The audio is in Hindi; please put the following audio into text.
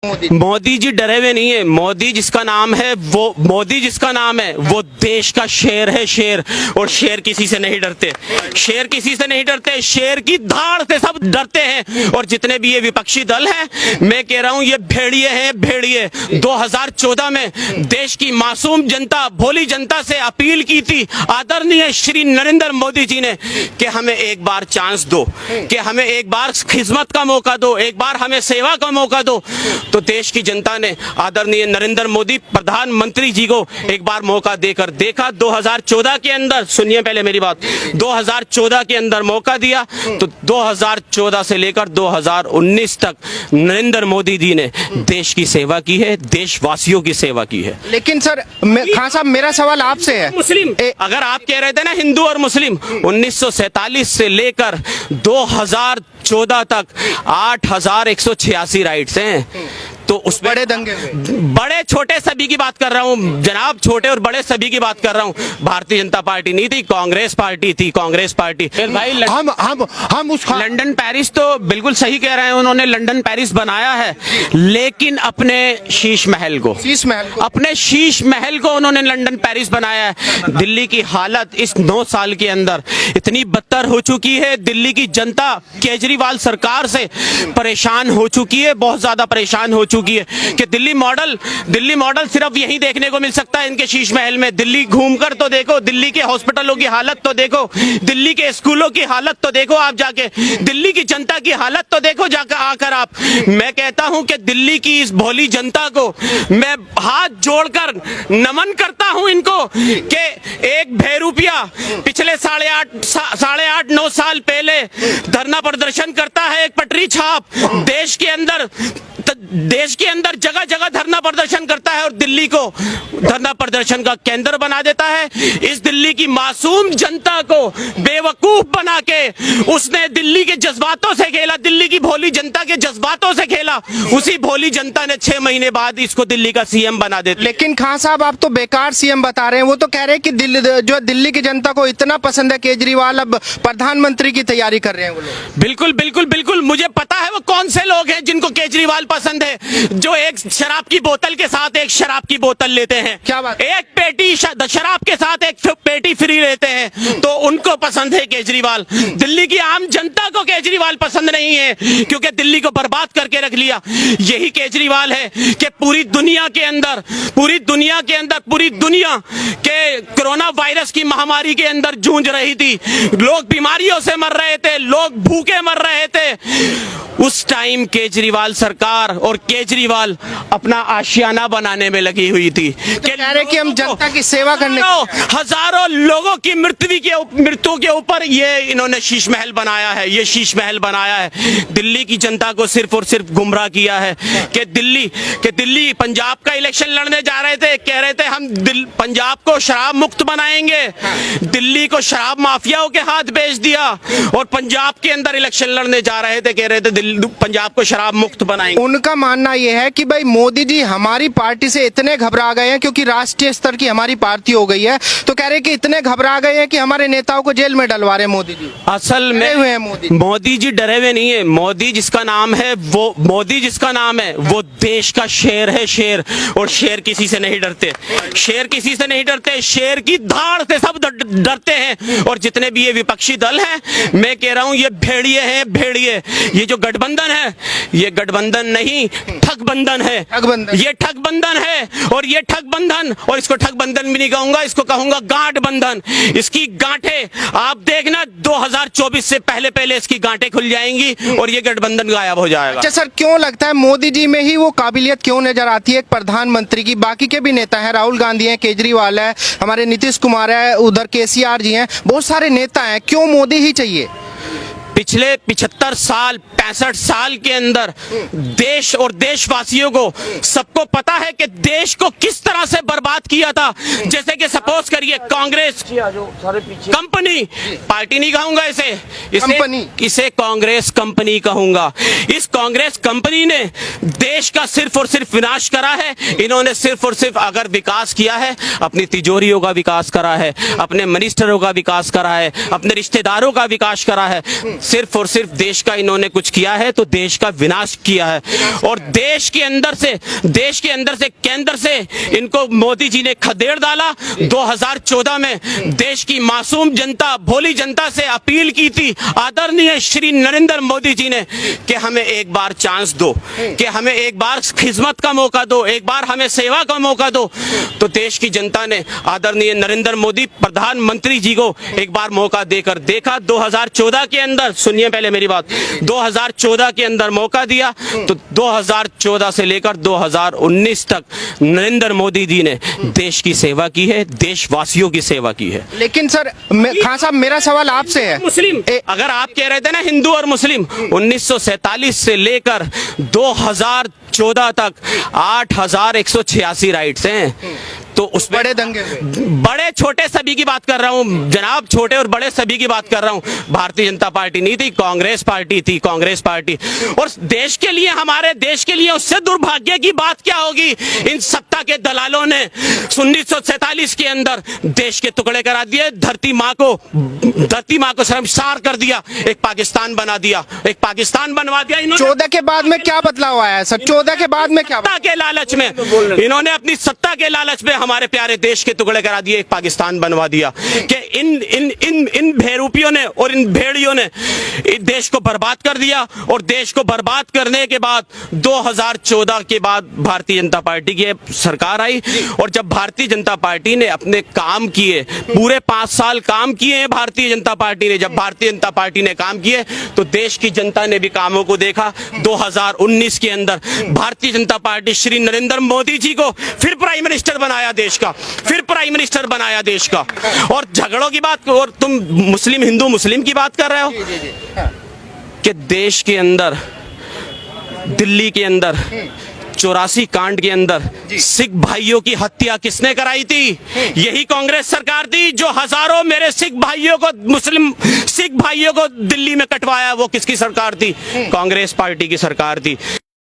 मोदी जी डरे हुए नहीं है। मोदी जिसका नाम है वो देश का शेर है, शेर। और शेर किसी से नहीं डरते, शेर किसी से नहीं डरते, शेर की धाड़ से सब डरते हैं। और जितने भी ये विपक्षी दल हैं, मैं कह रहा हूं ये भेड़िए हैं, भेड़िए। 2014 में देश की मासूम जनता, भोली जनता से अपील की थी आदरणीय श्री नरेंद्र मोदी जी ने कि हमें एक बार चांस दो, कि हमें एक बार खिदमत का मौका दो, एक बार हमें सेवा का मौका दो। तो देश की जनता ने आदरणीय नरेंद्र मोदी प्रधानमंत्री जी को एक बार मौका देकर देखा। 2014 के अंदर, सुनिए पहले मेरी बात, 2014 के अंदर मौका दिया, तो 2014 से लेकर 2019 तक नरेंद्र मोदी जी ने देश की सेवा की है, देशवासियों की सेवा की है। लेकिन सर खान साहब, मेरा सवाल आपसे है, मुस्लिम अगर आप कह रहे थे ना हिंदू और मुस्लिम, 1947 से लेकर 2014 तक 8186 राइट्स हैं। तो उस बड़े दंगे, बड़े छोटे सभी की बात कर रहा हूं जनाब, छोटे और बड़े सभी की बात कर रहा हूं। भारतीय जनता पार्टी नहीं थी, कांग्रेस पार्टी थी, कांग्रेस पार्टी। भाई हम उस लंदन पेरिस, तो बिल्कुल सही कह रहे हैं, उन्होंने लंदन पेरिस बनाया है, लेकिन अपने शीश महल को उन्होंने लंदन पेरिस बनाया है। दिल्ली की हालत इस 9 साल के अंदर इतनी बदतर हो चुकी है, दिल्ली की जनता केजरीवाल सरकार से परेशान हो चुकी है, बहुत ज्यादा परेशान हो चुकी है कि दिल्ली मॉडल सिर्फ यही देखने को मिल सकता है इनके शीश महल में। दिल्ली घूमकर तो देखो, दिल्ली के हॉस्पिटलों की हालत तो देखो, दिल्ली के स्कूलों की हालत तो देखो, आप जाके दिल्ली की जनता की हालत तो देखो जाकर आकर आप। मैं कहता हूं कि दिल्ली की इस भोली जनता को मैं हाथ जोड़कर नमन करता हूं इनको कि एक भेरूपिया पिछले 8.5-9 साल पहले धरना प्रदर्शन करता है, एक पटरी छाप देश के अंदर जगह जगह धरना प्रदर्शन करता है और दिल्ली को धरना प्रदर्शन का केंद्र बना देता है। इस दिल्ली की मासूम जनता को बेवकूफ बना के उसने दिल्ली के जज्बातों से खेला, दिल्ली की भोली जनता के जज्बातों से खेला। उसी भोली जनता ने 6 महीने बाद इसको दिल्ली का सीएम बना दिया। लेकिन खान साहब, आप तो बेकार सीएम बता रहे हैं। वो तो कह रहे हैं कि दिल्ली की जनता को इतना पसंद है केजरीवाल, अब प्रधानमंत्री की तैयारी कर रहे हैं वो लोग। बिल्कुल बिल्कुल बिल्कुल, मुझे पता है वो कौन से लोग हैं जिनको केजरीवाल पसंद है, जो एक शराब की बोतल के साथ एक शराब की बोतल लेते हैं। क्या बात? एक पेटी शराब के साथ एक पेटी फ्री लेते हैं, तो उनको पसंद है केजरीवाल। दिल्ली की आम जनता को केजरीवाल पसंद नहीं है, क्योंकि दिल्ली को बर्बाद करके रख लिया। यही केजरीवाल है कि पूरी दुनिया के कोरोना वायरस की महामारी के अंदर जूझ रही थी, लोग बीमारियों से मर रहे थे, लोग भूखे मर रहे थे। उस टाइम केजरीवाल सरकार और केजरीवाल अपना आशियाना बनाने में लगी हुई थी। तो कह रहे कि हम जनता की सेवा करने, हजारों लोगों की मृत्यु के ऊपर ये इन्होंने शीश महल बनाया है, ये शीश महल बनाया है। दिल्ली की जनता को सिर्फ और सिर्फ गुमराह किया है कि दिल्ली पंजाब का इलेक्शन लड़ने जा रहे थे, कह रहे थे हम पंजाब को शराब मुक्त बनाएंगे। दिल्ली को शराब माफियाओं के हाथ बेच दिया और पंजाब के अंदर इलेक्शन लड़ने जा रहे थे, कह रहे थे पंजाब को शराब मुक्त बनाएंगे। उनका मानना यह है कि भाई मोदी जी हमारी पार्टी से इतने घबरा गए हैं, क्योंकि राष्ट्रीय स्तर की हमारी पार्टी हो गई है, तो कह रहे कि इतने घबरा गए हैं कि हमारे नेताओं को जेल में डलवा रहे मोदी जी। असल में हुए हैं मोदी जी डरे हुए नहीं है। मोदी जिसका नाम है वो देश का शेर है, शेर। और शेर किसी से नहीं डरते, शेर किसी से नहीं डरते, शेर की धाड़ से सब डरते हैं। और जितने भी ये विपक्षी दल हैं, मैं कह रहा हूं ये भेड़िए हैं, भेड़िए। ये जो गठबंधन है, ये गठबंधन नहीं, ठगबंधन है। ये ठगबंधन है, और ये ठगबंधन, और इसको ठगबंधन भी नहीं कहूंगा, इसको कहूंगा गांठ बंधन। इसकी गांठें आप देखना 2024 से पहले इसकी गांठें खुल जाएंगी और ये गठबंधन गायब हो जाएगा। अच्छा सर, क्यों लगता है मोदी जी में ही वो काबिलियत क्यों नजर आती है एक प्रधानमंत्री की? बाकी के भी नेता हैं, राहुल गांधी हैं, केजरीवाल है, हमारे नीतीश कुमार है, उधर केसीआर जी हैं, बहुत सारे नेता हैं, क्यों मोदी ही चाहिए? पिछले 65 साल 65 साल के अंदर देश और देशवासियों को सबको पता है कि देश को किस तरह से बर्बाद किया था। जैसे कि सपोज करिए कांग्रेस कंपनी, पार्टी नहीं कहूंगा इसे कांग्रेस कंपनी कहूंगा। इस कांग्रेस कंपनी ने देश का सिर्फ और सिर्फ विनाश करा है। इन्होंने सिर्फ और सिर्फ अगर विकास किया है, अपनी तिजोरियों का विकास करा है, अपने मिनिस्टरों का विकास करा है, अपने रिश्तेदारों का विकास करा है। सिर्फ और सिर्फ देश का इन्होंने कुछ किया है तो देश का विनाश किया है। और देश के अंदर से केंद्र से इनको मोदी जी ने खदेड़ डाला। 2014 में देश की मासूम जनता, भोली जनता से अपील की थी आदरणीय श्री नरेंद्र मोदी जी ने कि हमें एक बार चांस दो, कि हमें एक बार खिदमत का मौका दो, एक बार हमें सेवा का मौका दो। तो देश की जनता ने आदरणीय नरेंद्र मोदी प्रधानमंत्री जी को एक बार मौका देकर देखा। 2014 के अंदर, सुनिए पहले मेरी बात, 2014 के अंदर मौका दिया तो 2014 से लेकर 2019 तक नरेंद्र मोदी जी ने देश की सेवा की है, देशवासियों की सेवा की है। लेकिन सर खान साहब, मेरा सवाल आपसे है, मुस्लिम अगर आप कह रहे थे ना हिंदू और मुस्लिम, 1947 से लेकर 2014 तक 8186 राइट्स हैं। तो उस बड़े दंगे हुए। बड़े छोटे सभी की बात कर रहा हूं जनाब, छोटे और बड़े सभी की बात कर रहा हूं। भारतीय जनता पार्टी नहीं थी, कांग्रेस पार्टी थी, कांग्रेस पार्टी। और देश के लिए, हमारे देश के लिए उससे दुर्भाग्य की बात क्या होगी? इन सत्ता के दलालों ने 1947 के अंदर देश के टुकड़े करा दिए, धरती माँ को शर्मसार कर दिया, एक पाकिस्तान बना दिया, एक पाकिस्तान बनवा दिया इन्होंने। 14 के बाद में क्या बदलाव आया है सर? 14 के बाद में क्या? सत्ता के लालच में इन्होंने, अपनी सत्ता के लालच में हमारे प्यारे देश के टुकड़े करा दिए, एक पाकिस्तान बनवा दिया। कि इन बेरूपियों ने और इन भेड़ियों ने इस देश को बर्बाद कर दिया। और देश को बर्बाद करने के बाद 2014 के बाद भारतीय जनता पार्टी की सरकार आई। और जब भारतीय जनता पार्टी ने अपने काम किए, पूरे 5 साल काम किए हैं भारतीय जनता पार्टी ने, जब भारतीय जनता पार्टी ने काम किए तो देश की जनता ने भी कामों को देखा। 2019 के अंदर भारतीय जनता पार्टी श्री नरेंद्र मोदी जी को फिर प्राइम मिनिस्टर बनाया देश का, फिर प्राइम मिनिस्टर बनाया देश का। और झगड़ों की बात, और तुम मुस्लिम हिंदू मुस्लिम की बात कर रहे हो कि देश के अंदर, दिल्ली के अंदर 84 कांड के अंदर सिख भाइयों की हत्या किसने कराई थी? यही कांग्रेस सरकार थी। जो हजारों मेरे सिख भाइयों को, मुस्लिम सिख भाइयों को दिल्ली में कटवाया, वो किसकी सरकार थी? कांग्रेस पार्टी की सरकार थी।